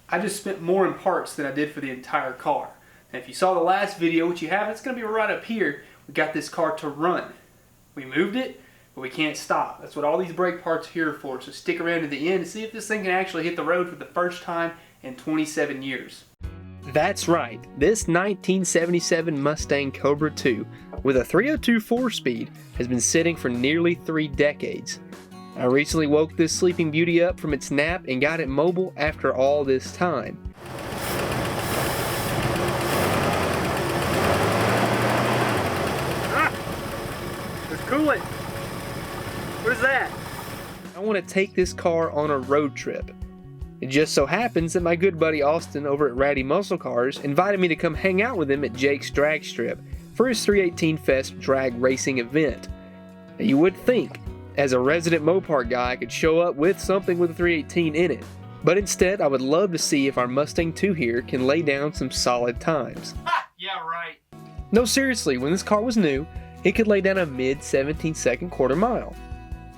I just spent more in parts than I did for the entire car. And if you saw the last video, which you haven't, it's going to be right up here. We got this car to run. We moved it, but we can't stop. That's what all these brake parts are here for. So stick around to the end and see if this thing can actually hit the road for the first time in 27 years. That's right, this 1977 Mustang Cobra II with a 302 4-speed has been sitting for nearly 3 decades. I recently woke this sleeping beauty up from its nap and got it mobile after all this time. There's coolant. What is that? I want to take this car on a road trip. It just so happens that my good buddy Austin over at Ratty Muscle Cars invited me to come hang out with him at Jake's Drag Strip for his 318 Fest drag racing event. Now you would think, as a resident Mopar guy, I could show up with something with a 318 in it. But instead, I would love to see if our Mustang II here can lay down some solid times. Ha! Yeah, right. No, seriously, when this car was new, it could lay down a mid 17-second quarter mile.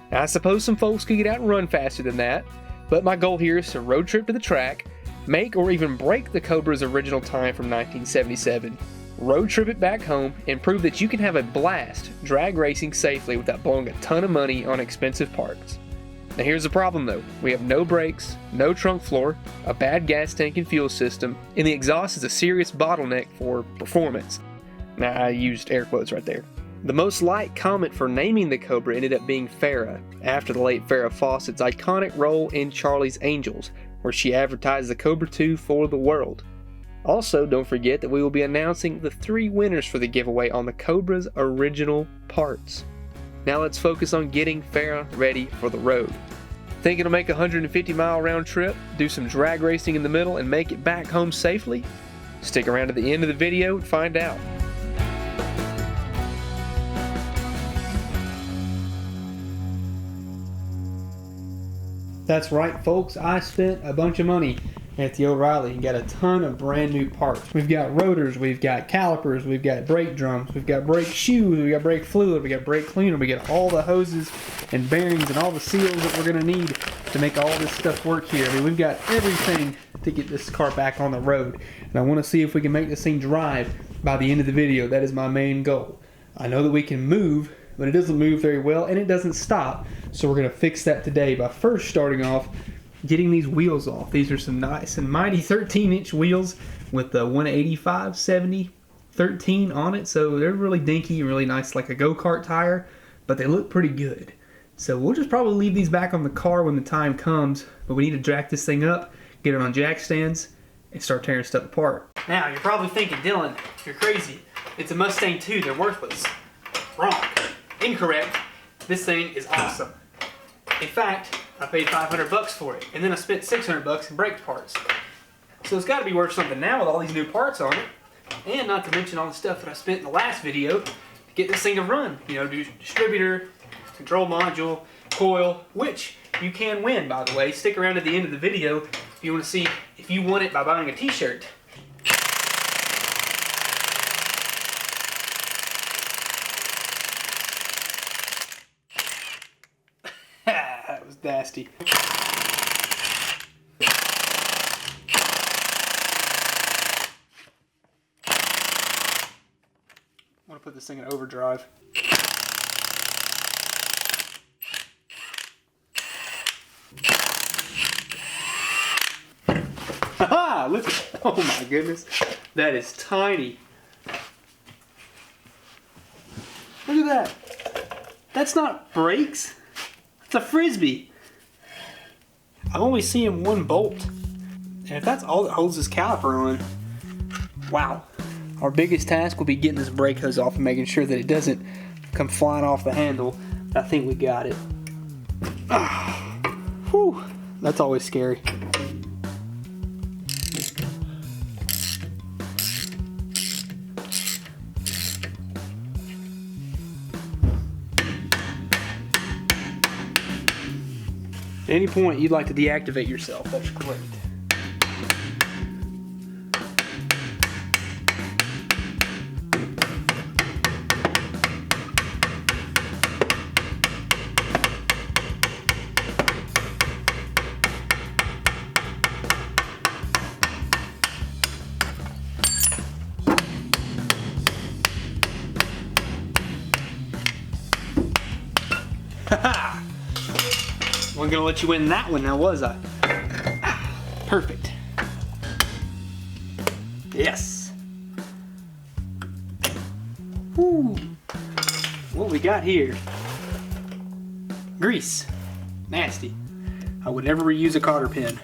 Now, I suppose some folks could get out and run faster than that, but my goal here is to road trip to the track, make or even break the Cobra's original time from 1977, road trip it back home, and prove that you can have a blast drag racing safely without blowing a ton of money on expensive parts. Now here's the problem though, we have no brakes, no trunk floor, a bad gas tank and fuel system, and the exhaust is a serious bottleneck for performance. Now I used air quotes right there. The most liked comment for naming the Cobra ended up being Farrah, after the late Farrah Fawcett's iconic role in Charlie's Angels, where she advertised the Cobra II for the world. Also, don't forget that we will be announcing the 3 winners for the giveaway on the Cobra's original parts. Now let's focus on getting Farrah ready for the road. Think it'll make a 150-mile round trip, do some drag racing in the middle, and make it back home safely? Stick around to the end of the video and find out. That's right, folks, I spent a bunch of money at the O'Reilly and got a ton of brand new parts. We've got rotors, we've got calipers, we've got brake drums, we've got brake shoes, we've got brake fluid, we got brake cleaner, we got all the hoses and bearings and all the seals that we're going to need to make all this stuff work here. I mean, we've got everything to get this car back on the road. And I want to see if we can make this thing drive by the end of the video. That is my main goal. I know that we can move, but it doesn't move very well and it doesn't stop. So we're going to fix that today by first starting off getting these wheels off. These are some nice and mighty 13-inch wheels with the 185/70 13 on it. So they're really dinky, really nice, like a go-kart tire, but they look pretty good. So we'll just probably leave these back on the car when the time comes, but we need to jack this thing up, get it on jack stands, and start tearing stuff apart. Now, you're probably thinking, Dylan, you're crazy. It's a Mustang II, they're worthless. Wrong. Incorrect. This thing is awesome. In fact, I paid $500 for it, and then I spent $600 in brake parts. So it's got to be worth something now with all these new parts on it, and not to mention all the stuff that I spent in the last video to get this thing to run. You know, do distributor, control module, coil, which you can win, by the way. Stick around at the end of the video if you want to see if you won it by buying a t-shirt. That was nasty. I want to put this thing in overdrive. Haha! Look at, oh my goodness, that is tiny. Look at that. That's not brakes. It's a Frisbee. I only see him 1 bolt. And if that's all that holds this caliper on, wow. Our biggest task will be getting this brake hose off and making sure that it doesn't come flying off the handle. I think we got it. Whew, that's always scary. At any point you'd like to deactivate yourself, that's great. Ha-ha! Wasn't gonna let you win that one now, was I? Perfect. Yes. Woo. What we got here? Grease. Nasty. I would never reuse a cotter pin.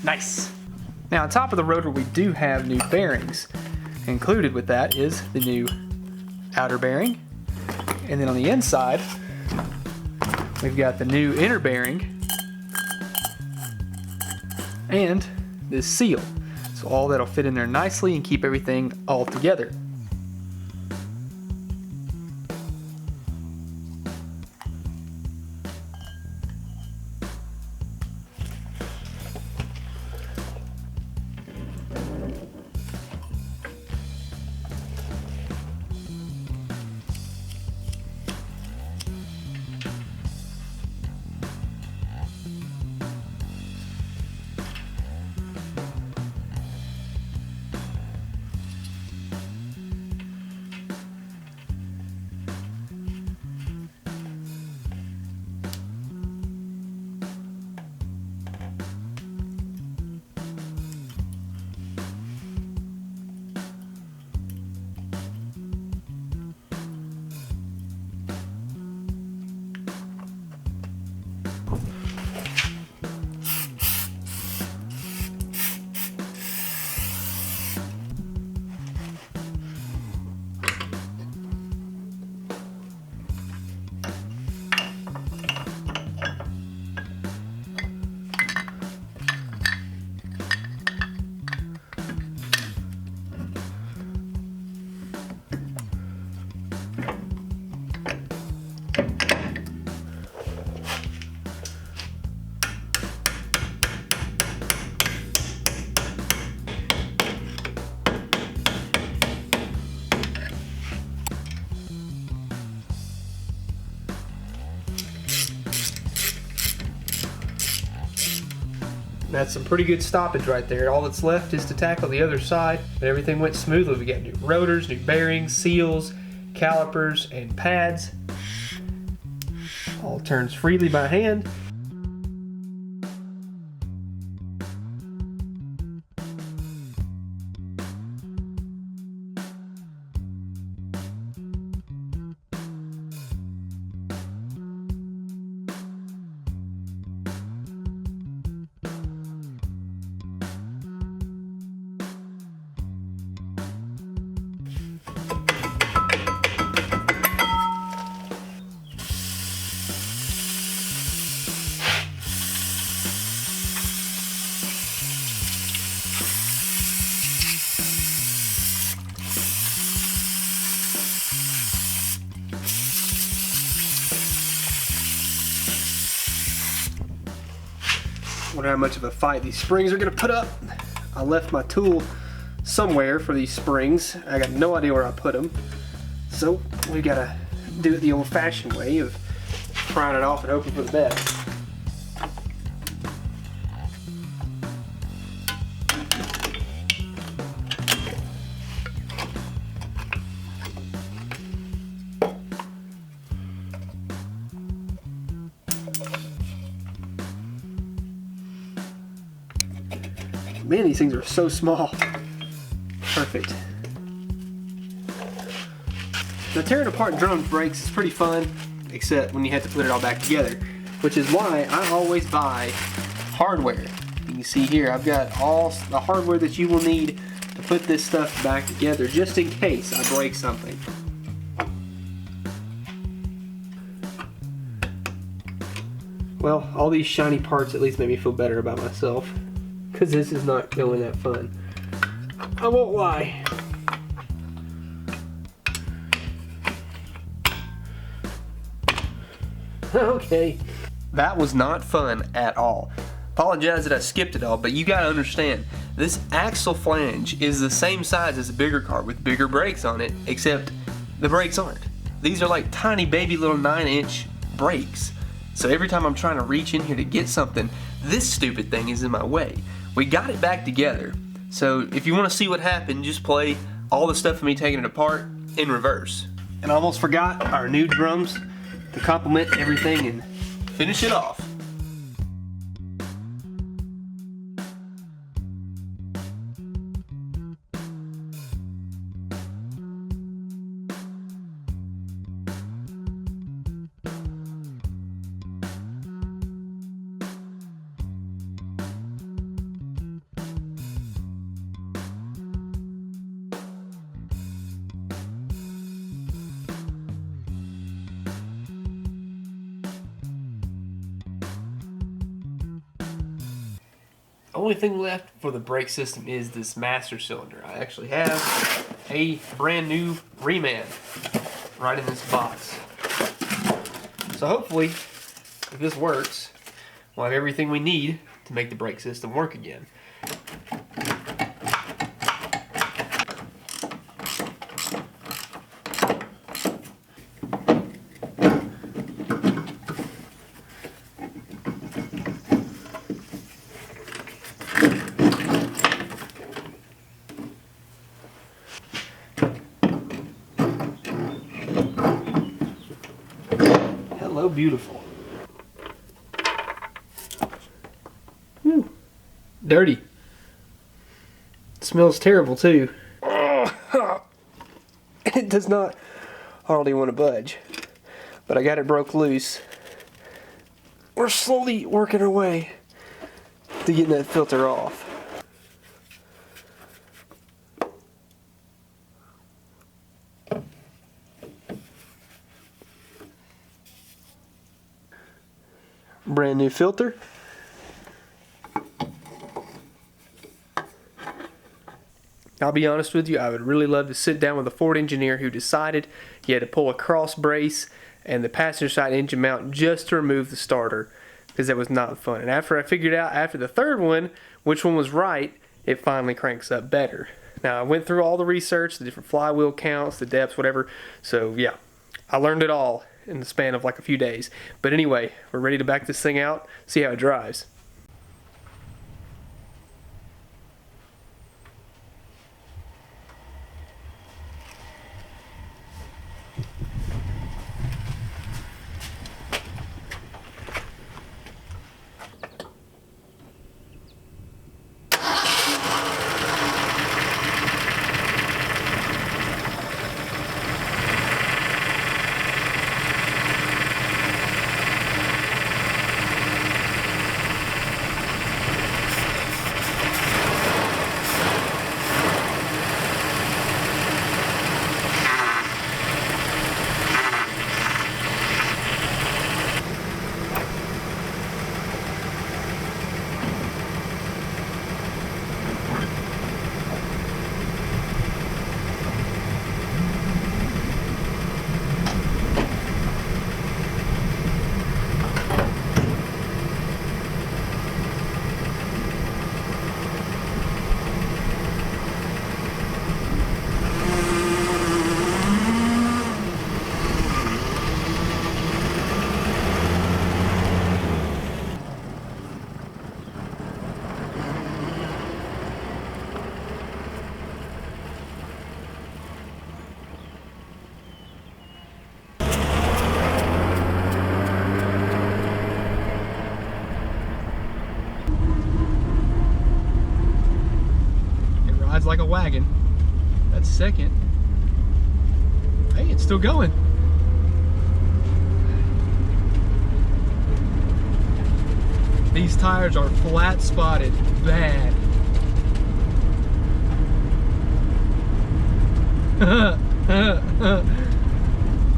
Nice. Now on top of the rotor we do have new bearings. Included with that is the new outer bearing. And then on the inside, we've got the new inner bearing and this seal. So all that'll fit in there nicely and keep everything all together. That's some pretty good stoppage right there. All that's left is to tackle the other side, but everything went smoothly. We got new rotors, new bearings, seals, calipers, and pads. All turns freely by hand. Wonder how much of a fight these springs are gonna put up. I left my tool somewhere for these springs. I got no idea where I put them. So we gotta do it the old-fashioned way of prying it off and hoping for the best. Man, these things are so small. Perfect. Now, tearing apart drum brakes is pretty fun, except when you have to put it all back together, which is why I always buy hardware. You can see here, I've got all the hardware that you will need to put this stuff back together, just in case I break something. Well, all these shiny parts at least make me feel better about myself, because this is not going that fun. I won't lie. Okay. That was not fun at all. Apologize that I skipped it all, but you gotta understand, this axle flange is the same size as a bigger car with bigger brakes on it, except the brakes aren't. These are like tiny baby little 9-inch brakes. So every time I'm trying to reach in here to get something, this stupid thing is in my way. We got it back together. So if you want to see what happened, just play all the stuff of me taking it apart in reverse. And I almost forgot our new drums to complement everything and finish it off. Only thing left for the brake system is this master cylinder. I actually have a brand new reman right in this box. So hopefully, if this works, we'll have everything we need to make the brake system work again. Hello, beautiful. Whew. Dirty. It smells terrible too. It does not hardly want to budge, but I got it broke loose. We're slowly working our way to getting that filter off. Brand new filter. I'll be honest with you, I would really love to sit down with a Ford engineer who decided he had to pull a cross brace and the passenger side engine mount just to remove the starter, because that was not fun. And after I figured out after the third one which one was right, it finally cranks up better. Now I went through all the research, the different flywheel counts, the depths, whatever. So yeah, I learned it all in the span of like a few days. But anyway, we're ready to back this thing out, see how it drives. Like a wagon. That's second. Hey, it's still going. These tires are flat spotted bad.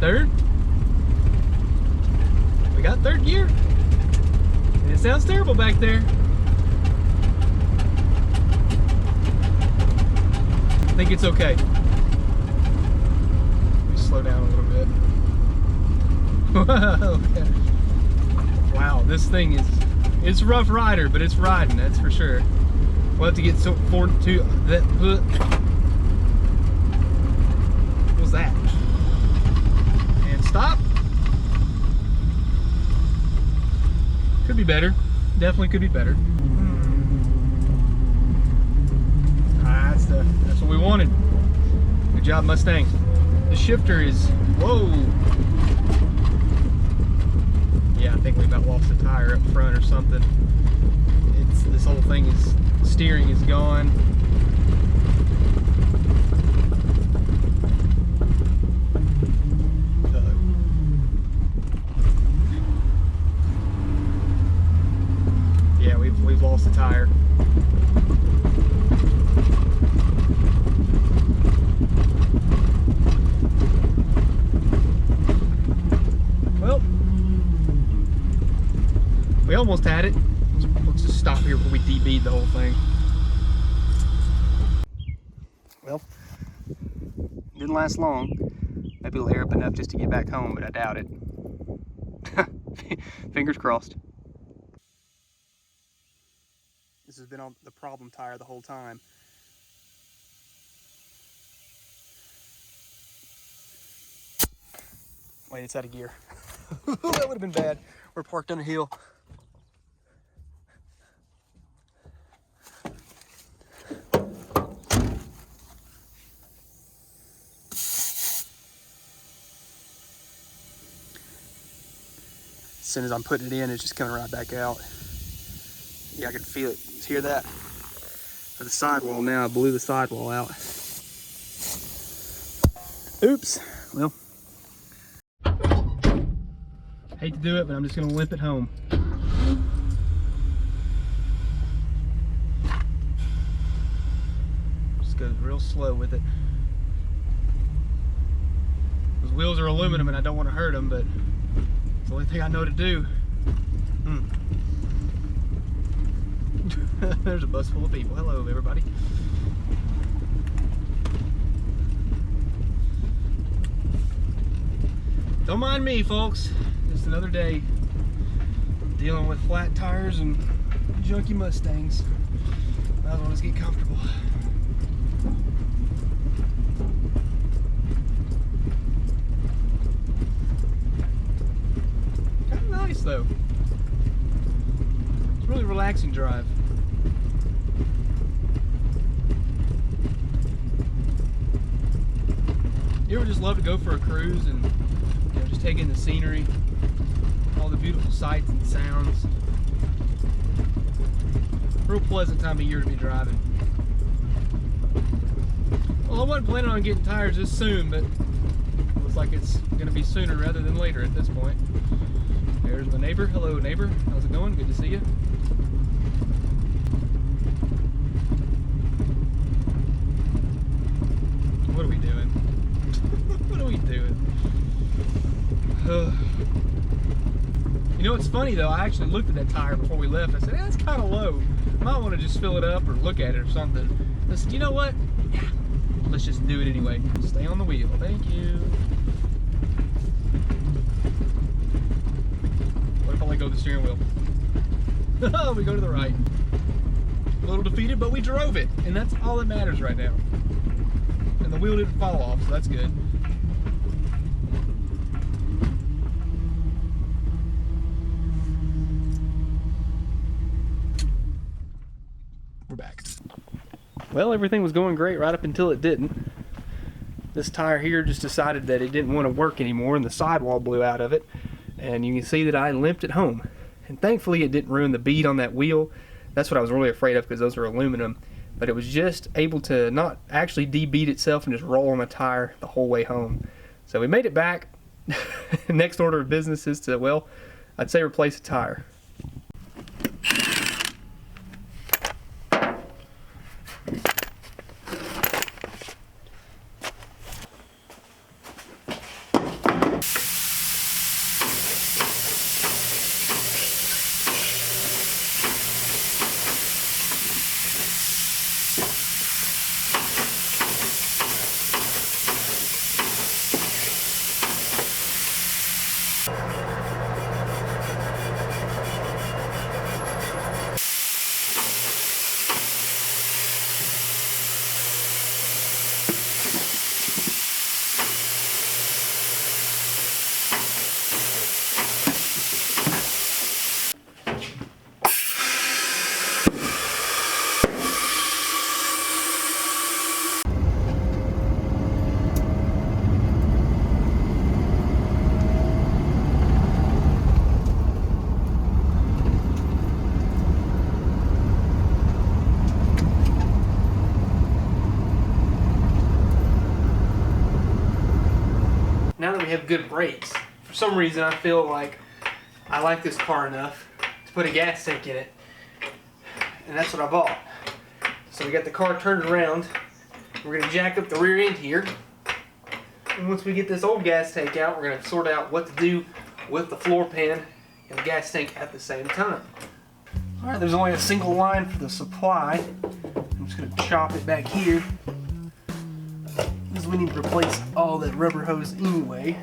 Third. We got third gear. It sounds terrible back there. I think it's okay. Let me slow down a little bit. Wow, this thing it's a rough rider, but it's riding, that's for sure. We'll have to get so forward to that. What was that? And stop. be better. Definitely could be better. That's what we wanted. Good job, Mustang. The shifter is, whoa. Yeah, I think we about lost a tire up front or something. This whole thing is, steering is gone. Yeah, we've lost a tire. Well, we almost had it. Let's just stop here before we DB'd the whole thing. Well, didn't last long. Maybe it'll air up enough just to get back home, but I doubt it. Fingers crossed. This has been on the problem tire the whole time. Wait, it's out of gear. That would have been bad. We're parked on a hill. As soon as I'm putting it in, it's just coming right back out. Yeah, I can feel it. You hear that? The sidewall now, I blew the sidewall out. Oops. Well, hate to do it, but I'm just gonna limp it home. Just goes real slow with it. Those wheels are aluminum and I don't want to hurt them, but it's the only thing I know to do. There's a bus full of people. Hello, everybody. Don't mind me, folks. Just another day dealing with flat tires and junky Mustangs. Might as well just get comfortable. Kind of nice, though. It's a really relaxing drive. You ever just love to go for a cruise and just take in the scenery, all the beautiful sights and sounds? Real pleasant time of year to be driving. Well, I wasn't planning on getting tires this soon, but it looks like it's going to be sooner rather than later at this point. There's my neighbor. Hello, neighbor. How's it going? Good to see you. What are we doing? What are we doing? You know, it's funny though, I actually looked at that tire before we left. I said, that's kind of low. Might want to just fill it up or look at it or something. I said, you know what? Yeah, let's just do it anyway. Stay on the wheel. Thank you. What if I let go of the steering wheel? We go to the right. A little defeated, but we drove it. And that's all that matters right now. And the wheel didn't fall off, so that's good. We're back. Well, everything was going great right up until it didn't. This tire here just decided that it didn't want to work anymore and the sidewall blew out of it. And you can see that I limped it home. And thankfully it didn't ruin the bead on that wheel. That's what I was really afraid of because those are aluminum. But it was just able to not actually de-bead itself and just roll on the tire the whole way home. So we made it back. Next order of business is to, well, I'd say replace the tire. have good brakes. For some reason, I feel like I like this car enough to put a gas tank in it, and that's what I bought. So we got the car turned around. We're going to jack up the rear end here, and once we get this old gas tank out, we're going to sort out what to do with the floor pan and the gas tank at the same time. Alright, there's only a single line for the supply. I'm just going to chop it back here, because we need to replace all that rubber hose anyway.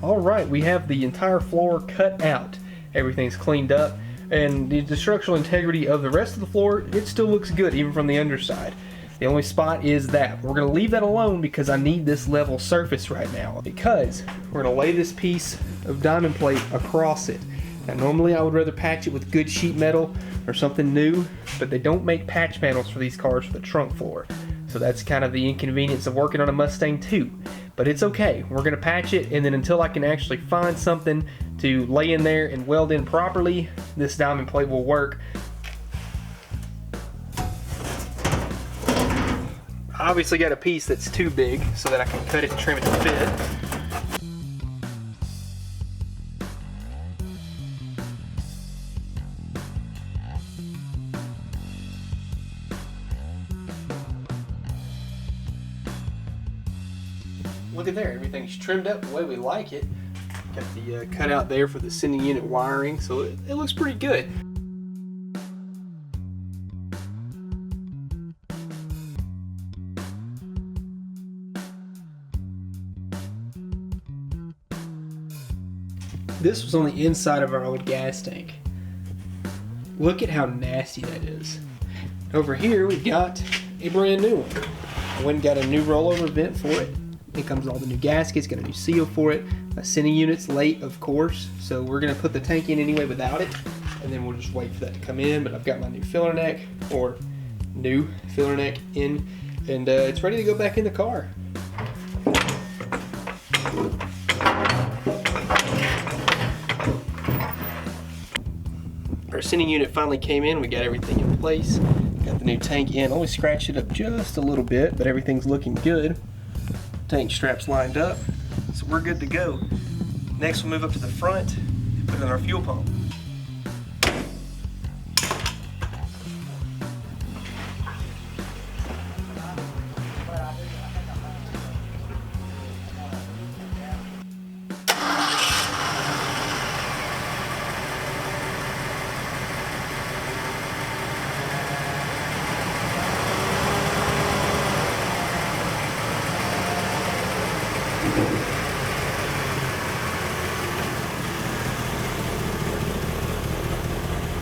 Alright, we have the entire floor cut out. Everything's cleaned up, and the structural integrity of the rest of the floor, it still looks good, even from the underside. The only spot is that. We're going to leave that alone because I need this level surface right now, because we're going to lay this piece of diamond plate across it. Now normally I would rather patch it with good sheet metal or something new, but they don't make patch panels for these cars for the trunk floor. So that's kind of the inconvenience of working on a Mustang 2. But it's okay, we're going to patch it, and then until I can actually find something to lay in there and weld in properly, this diamond plate will work. I obviously got a piece that's too big so that I can cut it and trim it to fit. Look at there, everything's trimmed up the way we like it. Got the cutout there for the sending unit wiring, so it looks pretty good. This was on the inside of our old gas tank. Look at how nasty that is. Over here we've got a brand new one. I went and got a new rollover vent for it. It comes with all the new gaskets, got a new seal for it. My sending unit's late, of course, so we're gonna put the tank in anyway without it, and then we'll just wait for that to come in. But I've got my new filler neck, or new filler neck in, and it's ready to go back in the car. Our sending unit finally came in. We got everything in place. Got the new tank in. Only scratched it up just a little bit, but everything's looking good. Tank straps lined up, so we're good to go. Next we'll move up to the front and put in our fuel pump.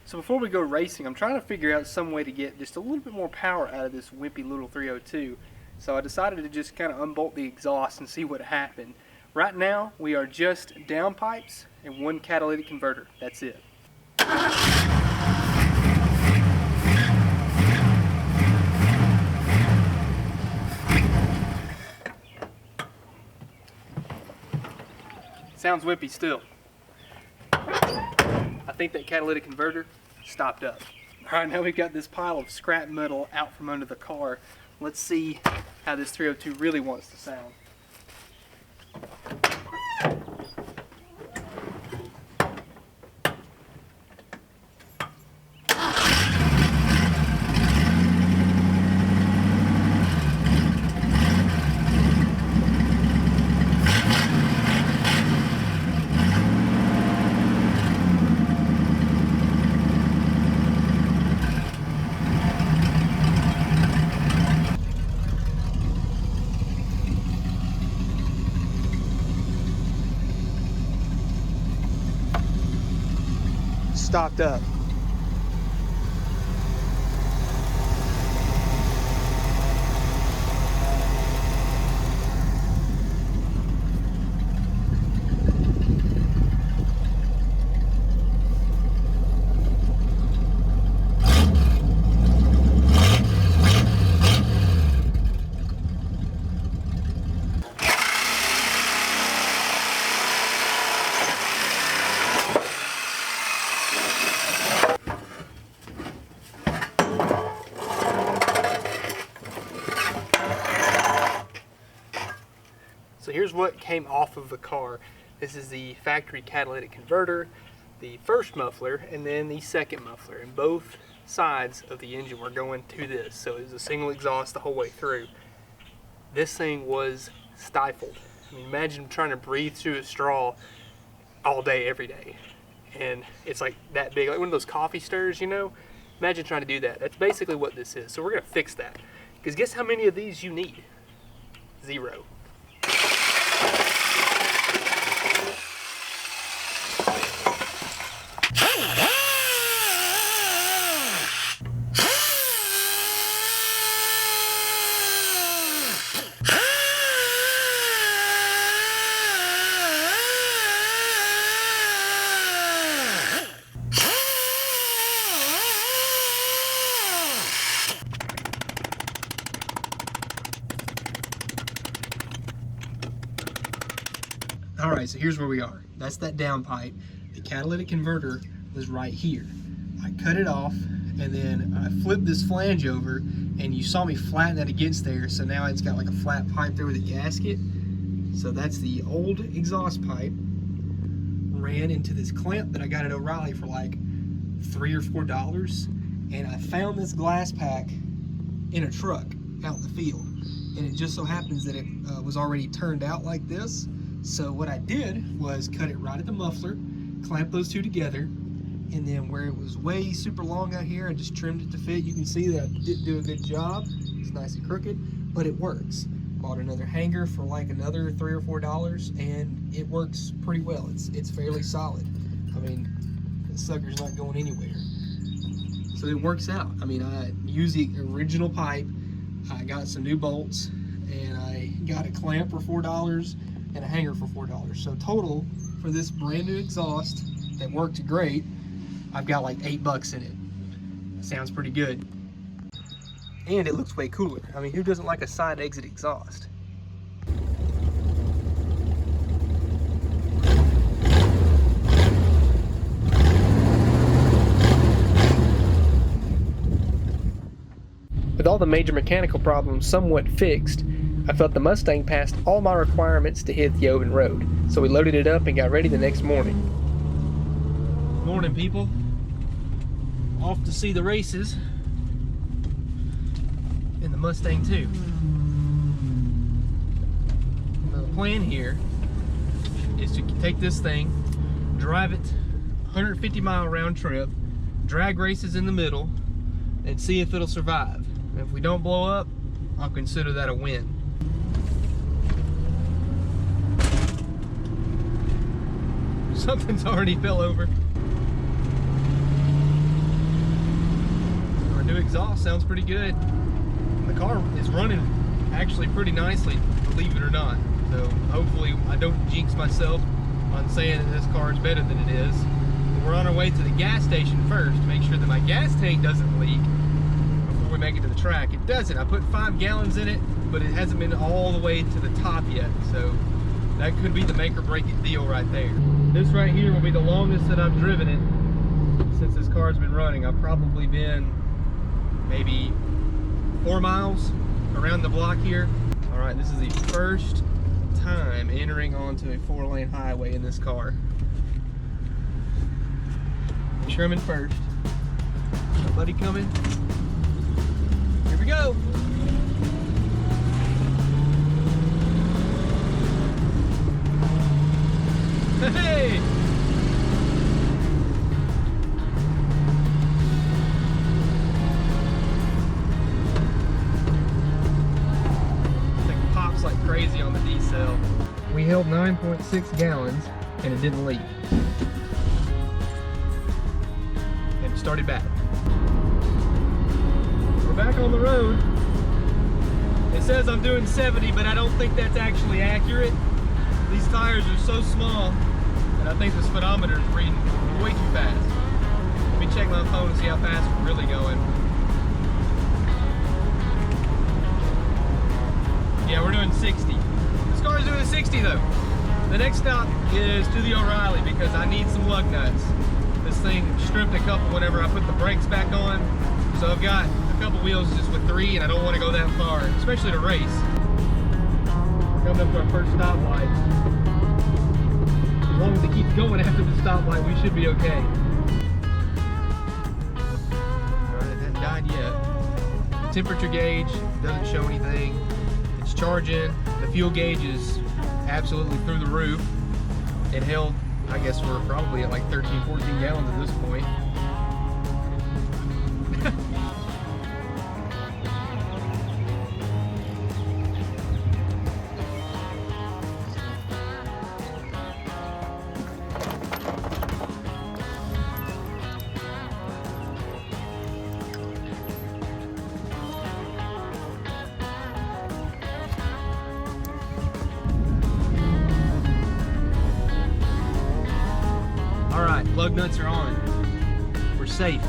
So before we go racing, I'm trying to figure out some way to get just a little bit more power out of this wimpy little 302. So I decided to just kind of unbolt the exhaust and see what happened. Right now, we are just downpipes and one catalytic converter. That's it. Sounds wimpy still. I think that catalytic converter stopped up. Alright, now we've got this pile of scrap metal out from under the car. Let's see how this 302 really wants to sound. stopped up. So here's what came off of the car. This is the factory catalytic converter, the first muffler, and then the second muffler. And both sides of the engine were going to this. So it was a single exhaust the whole way through. This thing was stifled. I mean, imagine trying to breathe through a straw all day, every day. And it's like that big, like one of those coffee stirs, you know? Imagine trying to do that. That's basically what this is. So we're gonna fix that. Because guess how many of these you need? 0. Alright, so here's where we are. That's that downpipe. The catalytic converter was right here. I cut it off, and then I flipped this flange over, and you saw me flatten that against there, so now it's got like a flat pipe there with a gasket. So that's the old exhaust pipe. Ran into this clamp that I got at O'Reilly for like $3 or $4, and I found this glass pack in a truck out in the field. And it just so happens that it was already turned out like this. So what I did was cut it right at the muffler, clamp those two together, and then where it was way super long out here, I just trimmed it to fit. You can see that I didn't do a good job. It's nice and crooked, but it works. Bought another hanger for like another $3 or $4, and it works pretty well. It's fairly solid. I mean, the sucker's not going anywhere. So it works out. I mean, I used the original pipe. I got some new bolts, and I got a clamp for $4 and a hanger for $4. So total for this brand new exhaust that worked great, I've got like $8 in it. Sounds pretty good. And it looks way cooler. I mean, who doesn't like a side exit exhaust? With all the major mechanical problems somewhat fixed, I felt the Mustang passed all my requirements to hit the open road, so we loaded it up and got ready the next morning. Morning, people. Off to see the races in the Mustang II. The plan here is to take this thing, drive it 150-mile round trip, drag races in the middle, and see if it'll survive. And if we don't blow up, I'll consider that a win. Something's already fell over. Our new exhaust sounds pretty good. The car is running actually pretty nicely, believe it or not. So hopefully I don't jinx myself on saying that this car is better than it is. We're on our way to the gas station first to make sure that my gas tank doesn't leak before we make it to the track. It doesn't. I put 5 gallons in it, but it hasn't been all the way to the top yet. So that could be the make or break it deal right there. This right here will be the longest that I've driven it since this car's been running. I've probably been maybe 4 miles around the block here. All right, this is the first time entering onto a 4-lane highway in this car. Trimming first. Somebody coming. Here we go. Hey! Thing pops like crazy on the D-cell. We held 9.6 gallons and it didn't leak. started back. We're back on the road. It says I'm doing 70, but I don't think that's actually accurate. These tires are so small, and I think the speedometer is reading way too fast. Let me check my phone and see how fast we're really going. Yeah, we're doing 60. This car is doing 60 though. The next stop is to the O'Reilly because I need some lug nuts. This thing stripped a couple whenever I put the brakes back on. So I've got a couple wheels just with 3 and I don't want to go that far, especially to race. We're coming up to our first stoplight. As long as it keeps going after the stoplight, we should be okay. Alright, it hasn't died yet. The temperature gauge doesn't show anything. It's charging. The fuel gauge is absolutely through the roof. It held, I guess we're probably at like 13, 14 gallons at this point. Lug nuts are on. We're safe.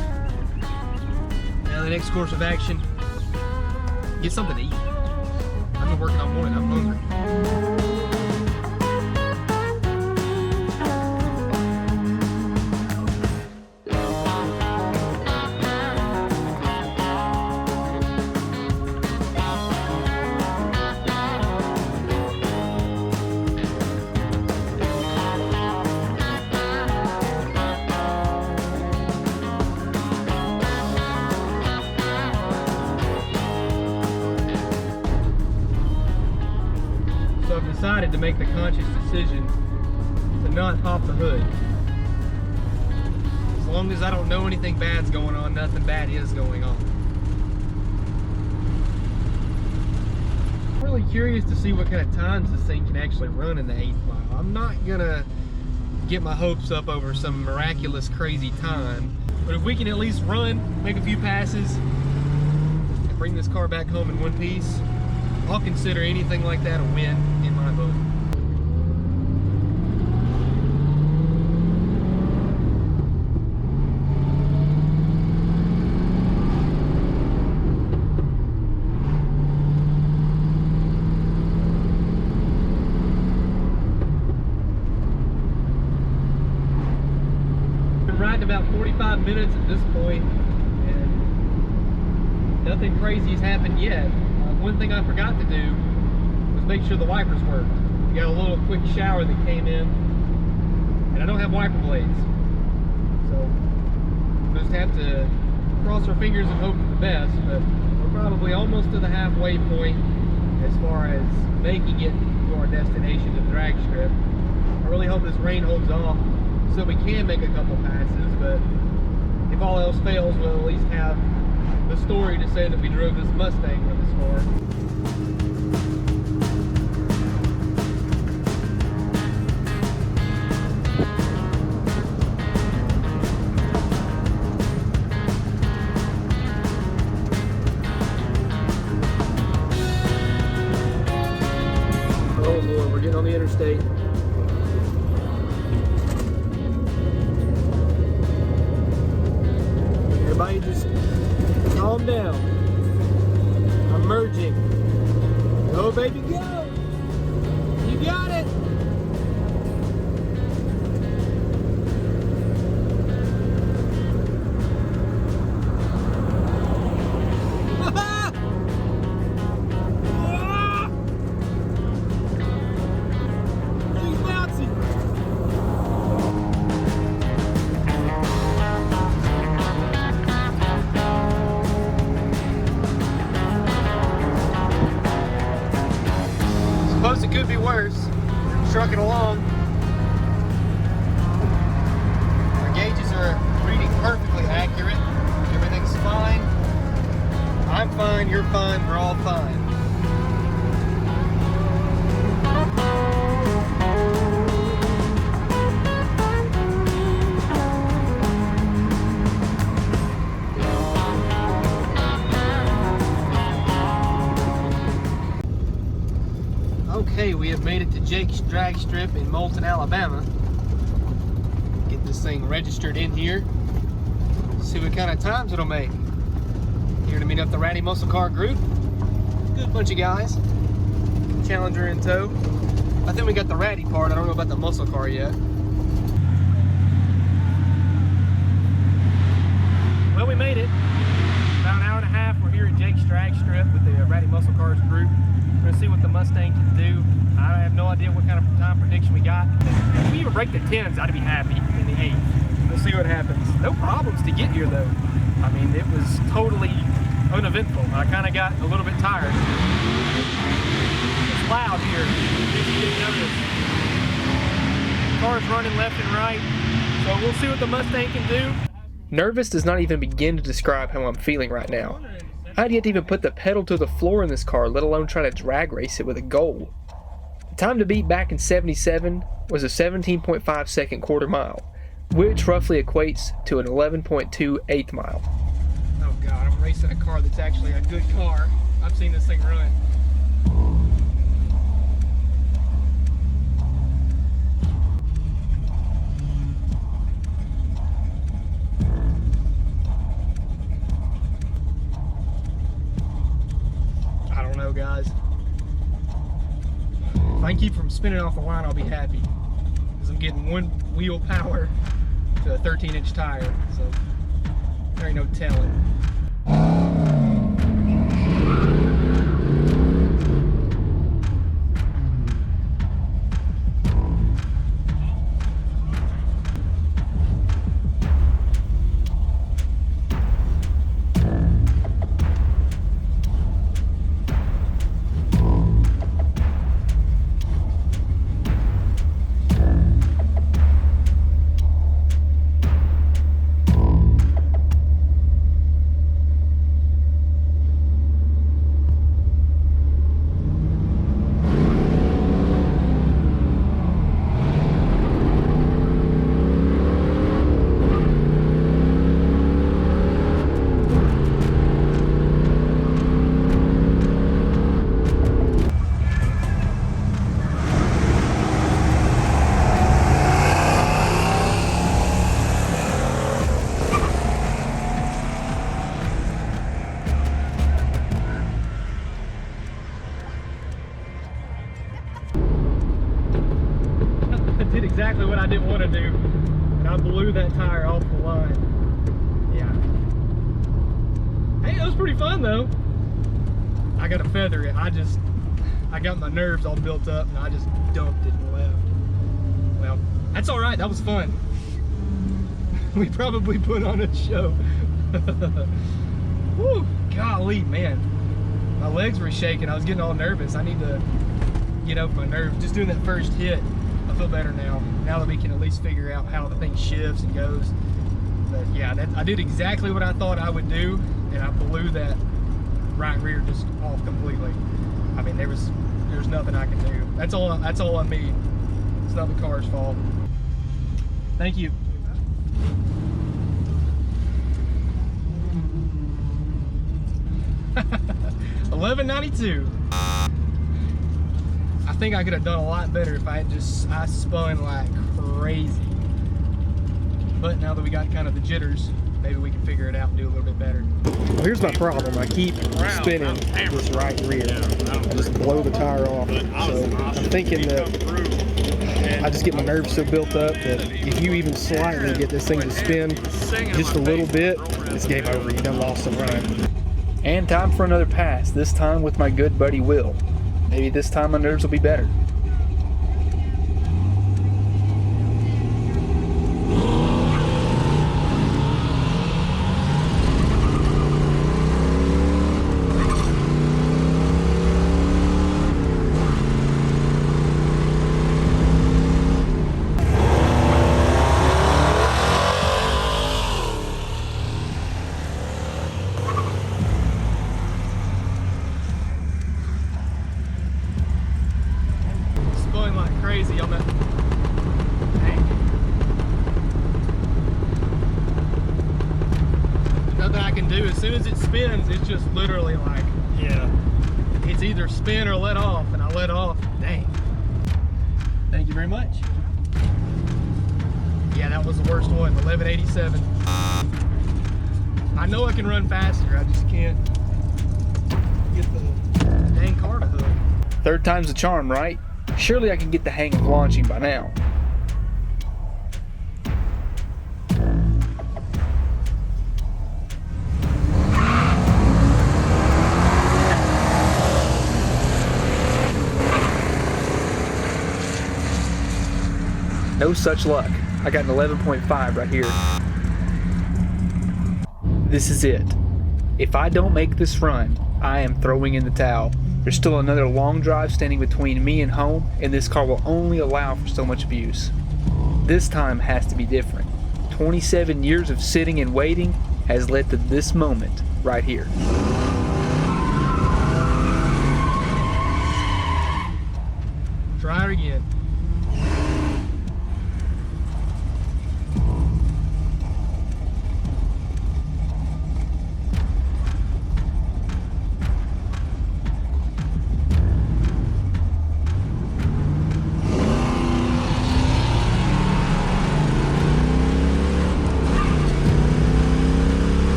Now the next course of action, get something to eat. I've been working all morning, I'm hungry. Decided to make the conscious decision to not hop the hood. As long as I don't know anything bad's going on, nothing bad is going on. I'm really curious to see what kind of times this thing can actually run in the 8th mile. I'm not gonna get my hopes up over some miraculous crazy time, but if we can at least run, make a few passes, and bring this car back home in one piece, I'll consider anything like that a win in my book. Been riding about 45 minutes at this point, and nothing crazy has happened yet. One thing I forgot to do was make sure the wipers worked. We got a little quick shower that came in, and I don't have wiper blades. So we'll just have to cross our fingers and hope for the best, but we're probably almost to the halfway point as far as making it to our destination, the drag strip. I really hope this rain holds off so we can make a couple passes, but if all else fails, we'll at least have the story to say that we drove this Mustang for this far. Oh Lord, we're getting on the interstate. Everybody just calm down. I'm merging. Go, baby, go. You got it. He's bouncy. Suppose it could be worse. Trucking along. Our gauges are reading perfectly accurate. Everything's fine. I'm fine, you're fine, we're all fine. Okay, we have made it to Jake's Drag Strip in Moulton, Alabama. Get this thing registered in here. See what kind of times it'll make. Here to meet up the Ratty Muscle Car group. Good bunch of guys. Challenger in tow. I think we got the Ratty part. I don't know about the muscle car yet. Well, we made it. About an hour and a half. We're here at Jake's Drag Strip with the Ratty Muscle Cars group. We're gonna see what the Mustang can do. I have no idea what kind of time prediction we got. If we even break the 10s, I'd be happy in the 8th. We'll see what happens. No problems to get here though. I mean, it was totally uneventful. I kind of got a little bit tired. It's loud here, if you didn't notice. Cars running left and right. So we'll see what the Mustang can do. Nervous does not even begin to describe how I'm feeling right now. I'd yet to even put the pedal to the floor in this car, let alone try to drag race it with a goal. The time to beat back in '77 was a 17.5 second quarter mile, which roughly equates to an 11.2 eighth mile. Oh God, I'm racing a car that's actually a good car. I've seen this thing run. I don't know, guys. If I can keep from spinning off the line, I'll be happy. Because I'm getting one wheel power to a 13-inch tire, so there ain't no telling. Did exactly what I didn't want to do, and I blew that tire off the line. Yeah. Hey, it was pretty fun though. I gotta feather it. I got my nerves all built up, and I just dumped it and left. Well, that's all right. That was fun. We probably put on a show. Woo, golly, man. My legs were shaking. I was getting all nervous. I need to get over my nerves. Just doing that first hit. I feel better now that we can at least figure out how the thing shifts and goes. But yeah, I did exactly what I thought I would do, and I blew that right rear just off completely. I mean, there's nothing I can do. That's all on me. It's not the car's fault. Thank you. $11.92. I think I could have done a lot better if I spun like crazy. But now that we got kind of the jitters, maybe we can figure it out and do a little bit better. Well, here's my problem. I keep spinning this right rear. I just blow the tire off. So I'm thinking that I just get my nerves so built up that if you even slightly get this thing to spin just a little bit, it's game over. You done lost some run. And time for another pass, this time with my good buddy Will. Maybe this time my nerves will be better. Crazy on that. Dang. Nothing I can do. As soon as it spins, it's just literally like, yeah, it it's either spin or let off, and I let off. Dang. Thank you very much. Yeah, that was the worst one, 1187. I know I can run faster, I just can't get the dang car to hook. Third time's the charm, right? Surely I can get the hang of launching by now. No such luck. I got an 11.5 right here. This is it. If I don't make this run, I am throwing in the towel. There's still another long drive standing between me and home, and this car will only allow for so much abuse. This time has to be different. 27 years of sitting and waiting has led to this moment right here. Try it again.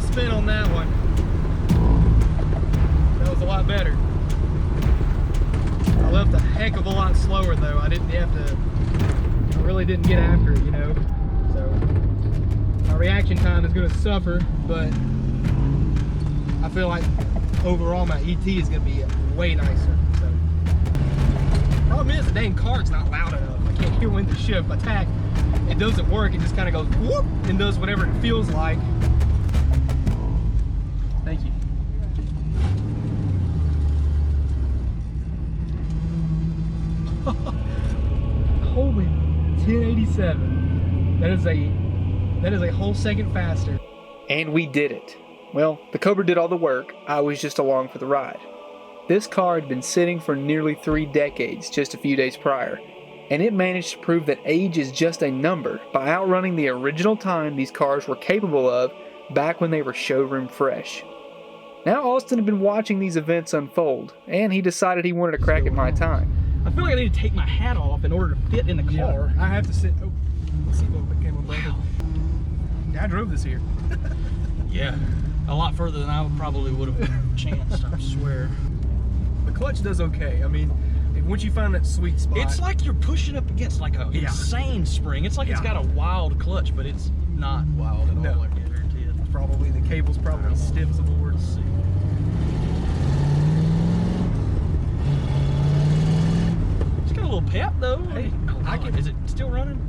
Spin on that one. That was a lot better. I left a heck of a lot slower though. I really didn't get after it, you know. So my reaction time is going to suffer, but I feel like overall my ET is going to be way nicer. So problem is the dang car's not loud enough. I can't hear when to shift. My tack, it doesn't work. It just kind of goes whoop and does whatever it feels like. Thank you. Holy 1087. That is a whole second faster. And we did it. Well, the Cobra did all the work. I was just along for the ride. This car had been sitting for nearly 3 decades just a few days prior, and it managed to prove that age is just a number by outrunning the original time these cars were capable of back when they were showroom fresh. Now Austin had been watching these events unfold, and he decided he wanted a crack at my time. I feel like I need to take my hat off in order to fit in the car. Yeah, I have to sit. Oh, let's see what became of wow. I drove this here. Yeah, a lot further than I probably would have chanced, I swear. The clutch does okay. I mean, once you find that sweet spot. It's like you're pushing up against like an insane spring. It's like it's got a wild clutch, but it's not wild at all. I guarantee it. Probably the cable's probably stiff as a board. Let's see. It's got a little pep though. Hey, is it still running?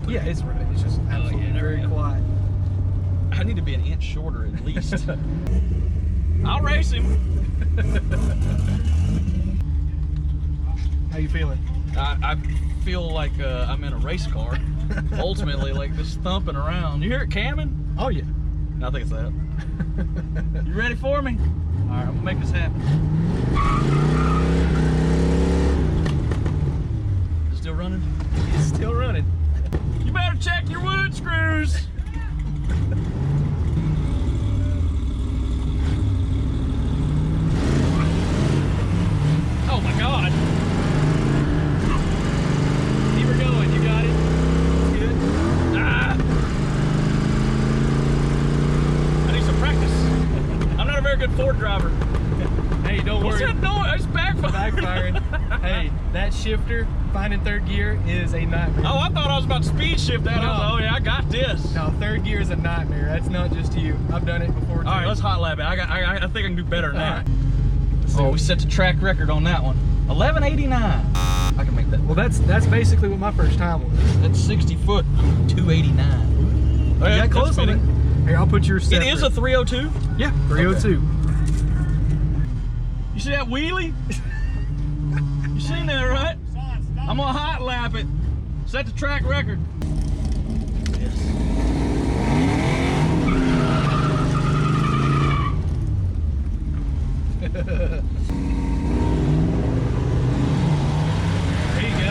Yeah, it's running. It's just absolutely very quiet. I need to be an inch shorter at least. I'll race him. How you feeling? I feel like I'm in a race car. Ultimately, like just thumping around. You hear it camming? Oh yeah. I think it's that. You ready for me? All right, I'm gonna make this happen. Is it still running? It's still running. You better check your wood screws. Oh my God. Keep her going, you got it. Good. Ah. I need some practice. I'm not a very good Ford driver. Hey, don't worry. What's that noise? It's backfiring. Hey, that shifter, finding third gear is a nightmare. Oh, I thought I was about to speed shift that. No. I was like, oh yeah, I got this. No, third gear is a nightmare. That's not just you. I've done it before too. All right, let's hot lap it. I think I can do better than that. Oh, we set the track record on that one. 1189. I can make that. Well, that's basically what my first time was. That's 60 foot, 289. You got close on it. Here, I'll put your It is a 302? Yeah, 302. Okay. You see that wheelie? You seen that, right? I'm gonna hot lap it. Set the track record. Yes. There you go.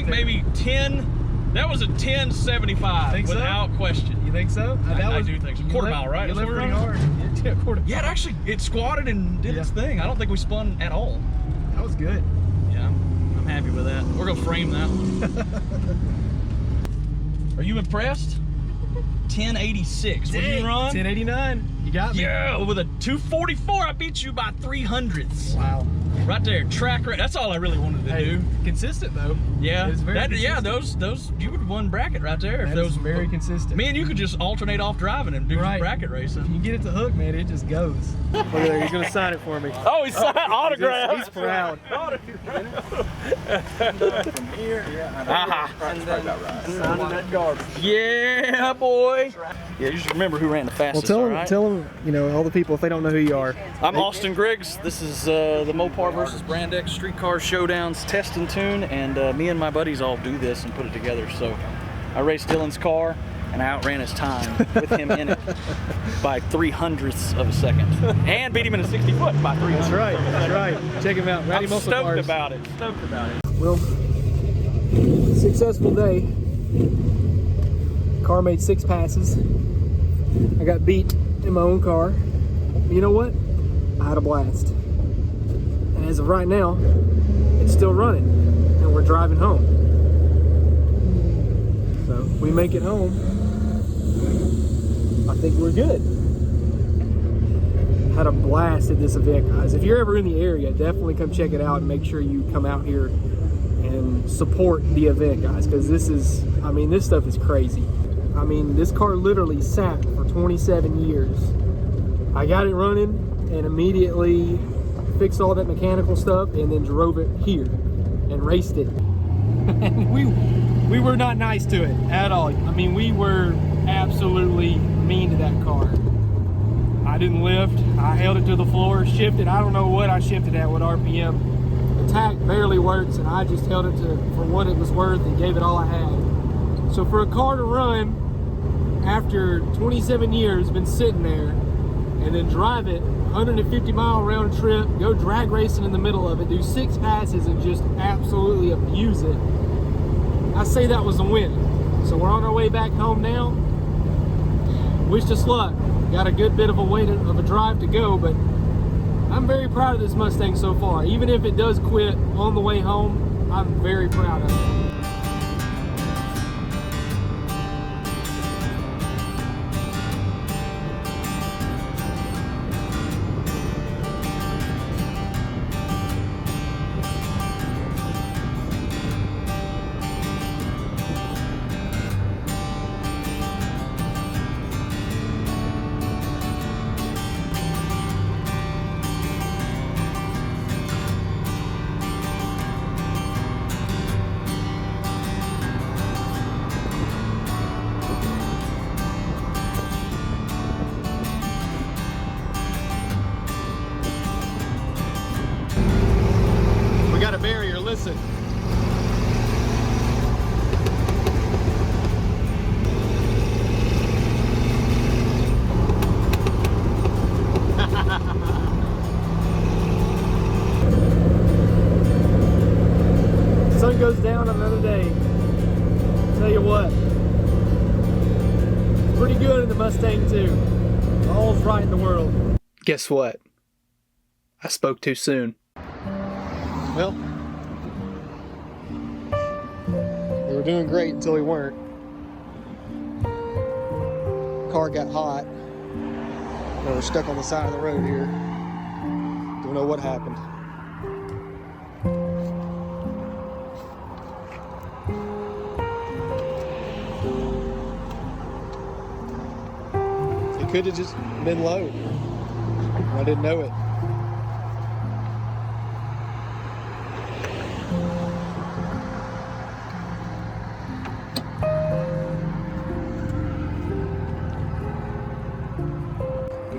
think maybe 10. That was a 1075 without question. You think so? I do think so. Quarter mile, right? You left pretty hard. Yeah, quarter. Yeah, it actually, it squatted and did its thing. I don't think we spun at all. That was good. Yeah, I'm happy with that. We're gonna frame that one. Are you impressed? 1086. What did you run? 1089. You got me. Yeah, with a 244, I beat you by 300ths. Wow. Right there, track record. That's all I really wanted to do. Consistent though. Yeah, it's very consistent. Yeah, those you would have won bracket right there. That is very consistent. Me and you could just alternate off driving and do some bracket racing. If you get it to hook, man, it just goes. Look at there, he's gonna sign it for me. Oh, he's signed autograph. He's proud. From here, And then signing that garbage. Yeah, boy. Yeah, you just remember who ran the fastest. Well, tell them, you know, all the people if they don't know who you are. I'm Austin Griggs. This is the Mopar versus Brand X Streetcar Showdowns test and tune, and me and my buddies all do this and put it together. So I raced Dylan's car, and I outran his time with him in it by 300ths of a second, and beat him in a 60 foot by 300. That's right. That's right. Check him out. I'm stoked about it. Stoked about it. Well, successful day. Car made 6 passes. I got beat in my own car. But you know what? I had a blast. And as of right now, it's still running. And we're driving home. So if we make it home, I think we're good. Had a blast at this event, guys. If you're ever in the area, definitely come check it out and make sure you come out here and support the event, guys, because this is, I mean, this stuff is crazy. I mean, this car literally sat for 27 years. I got it running and immediately fixed all that mechanical stuff and then drove it here and raced it. And we were not nice to it at all. I mean, we were absolutely mean to that car. I didn't lift. I held it to the floor, shifted. I don't know what I shifted at, what RPM. The tack barely works, and I just held it for what it was worth and gave it all I had. So for a car to run after 27 years, been sitting there, and then drive it 150-mile round trip, go drag racing in the middle of it, do 6 passes and just absolutely abuse it, I say that was a win. So we're on our way back home now. Wish us luck. Got a good bit of a drive to go, but I'm very proud of this Mustang so far. Even if it does quit on the way home, I'm very proud of it. Got a barrier, listen. Sun goes down another day. Tell you what, it's pretty good in the Mustang too. All's right in the world. Guess what? I spoke too soon. Well, we were doing great until we weren't. Car got hot. And we're stuck on the side of the road here. Don't know what happened. It could have just been low. I didn't know it.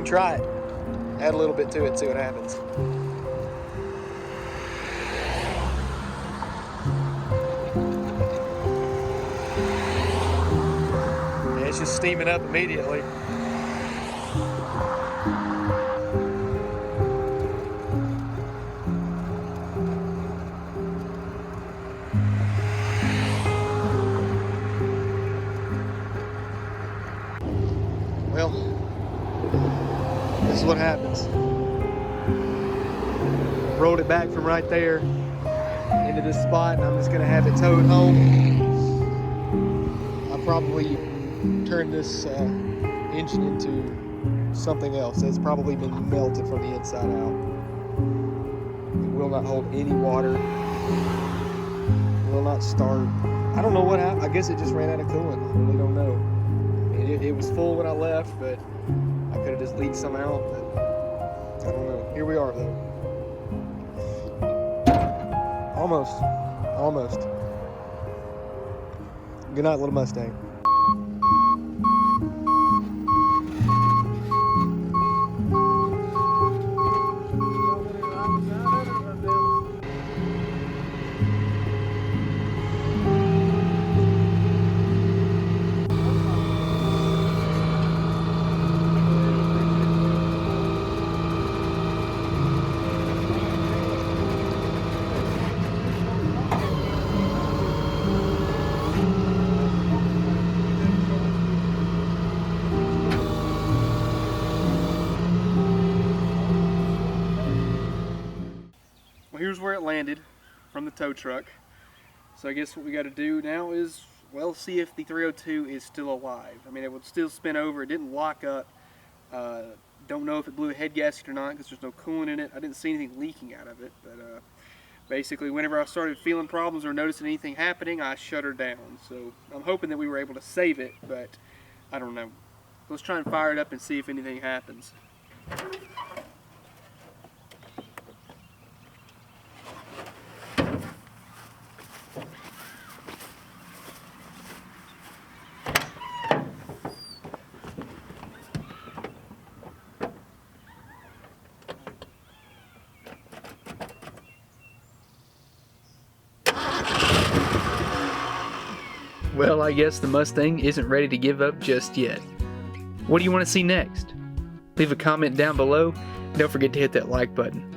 Try it. Add a little bit to it, see what happens. Yeah, it's just steaming up immediately. Well, this is what happens. Rolled it back from right there into this spot, and I'm just gonna have it towed home. I'll probably turn this engine into something else. It's probably been melted from the inside out. It will not hold any water. Will not start. I don't know what happened. I guess it just ran out of coolant. I really don't know. I mean, it was full when I left, but I could have just leaked some out. But I don't know. Here we are, though. Almost. Good night, little Mustang. Well, here's where it landed from the tow truck. So I guess what we got to do now is, well, see if the 302 is still alive. I mean, it would still spin over. It didn't lock up. Don't know if it blew a head gasket or not because there's no coolant in it. I didn't see anything leaking out of it. But basically, whenever I started feeling problems or noticing anything happening, I shut her down. So I'm hoping that we were able to save it, but I don't know. Let's try and fire it up and see if anything happens. Well, I guess the Mustang isn't ready to give up just yet. What do you want to see next? Leave a comment down below, and don't forget to hit that like button.